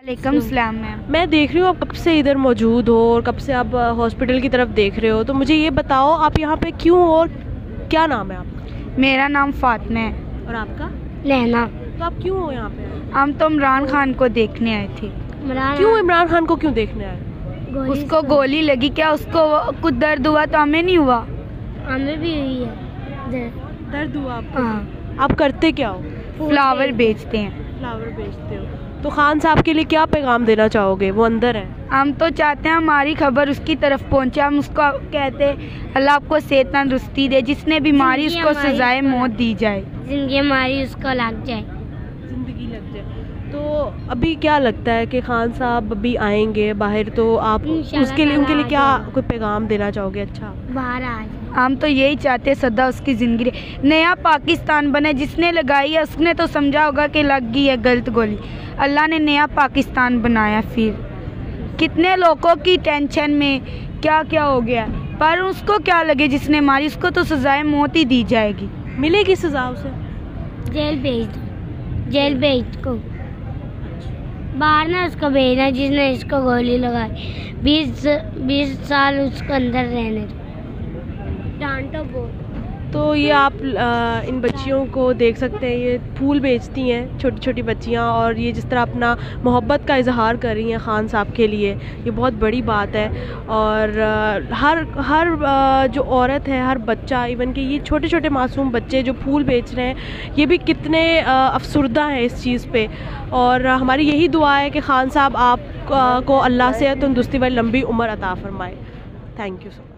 वालेकुम सलाम मैम। मैं देख रही हूँ आप कब से इधर मौजूद हो और कब से आप हॉस्पिटल की तरफ देख रहे हो, तो मुझे ये बताओ आप यहाँ पे क्यों और क्या नाम है आपका? मेरा नाम फातिमा है। और आपका? नैना। तो आप क्यों हो यहाँ पे? हम तो इमरान खान को देखने आए थे। क्यों इमरान खान को क्यों देखने आए? उसको गोली लगी, क्या उसको कुछ दर्द हुआ? तो हमें नहीं हुआ। हमें भी हुई है दर्द हुआ आपको? हाँ। आप करते क्या हो? फ्लावर बेचते हैं। फ्लावर बेचते हो। तो खान साहब के लिए क्या पैगाम देना चाहोगे? वो अंदर है। हम तो चाहते हैं हमारी खबर उसकी तरफ पहुंचे। हम उसको कहते अल्लाह आपको सेहत तंदुरुस्ती दे, जिसने भी मारी उसको सजाए मौत दी जाए, जिंदगी हमारी उसको लग जाए, जिंदगी लग जाए। तो अभी क्या लगता है कि खान साहब अभी आएंगे बाहर, तो आप उसके लिए उनके लिए क्या कोई पैगाम देना चाहोगे? अच्छा, बाहर आ जाए। हम तो यही चाहते हैं सदा उसकी ज़िंदगी नया पाकिस्तान बने। जिसने लगाई है उसने तो समझा होगा कि लग गई है गलत गोली। अल्लाह ने नया पाकिस्तान बनाया। फिर कितने लोगों की टेंशन में क्या क्या हो गया, पर उसको क्या लगे जिसने मारी, उसको तो सजाए मौत ही दी जाएगी। मिलेगी सजा उसे? जेल भेज दो, जेल भेज को बाहर ना उसको भेजना जिसने इसको गोली लगाई। 20 साल उसको अंदर रहने दो। डांटो बहुत। तो ये आप इन बच्चियों को देख सकते हैं, ये फूल बेचती हैं, छोटी छोटी बच्चियां, और ये जिस तरह अपना मोहब्बत का इजहार कर रही हैं खान साहब के लिए, ये बहुत बड़ी बात है। और हर जो औरत है, हर बच्चा, इवन कि ये छोटे छोटे मासूम बच्चे जो फूल बेच रहे हैं, ये भी कितने अफसुर्दा हैं इस चीज़ पे। और हमारी यही दुआ है कि खान साहब आप को अल्लाह से तंदुरुस्ती वाली लंबी उम्र अता फरमाए। Thank you so much.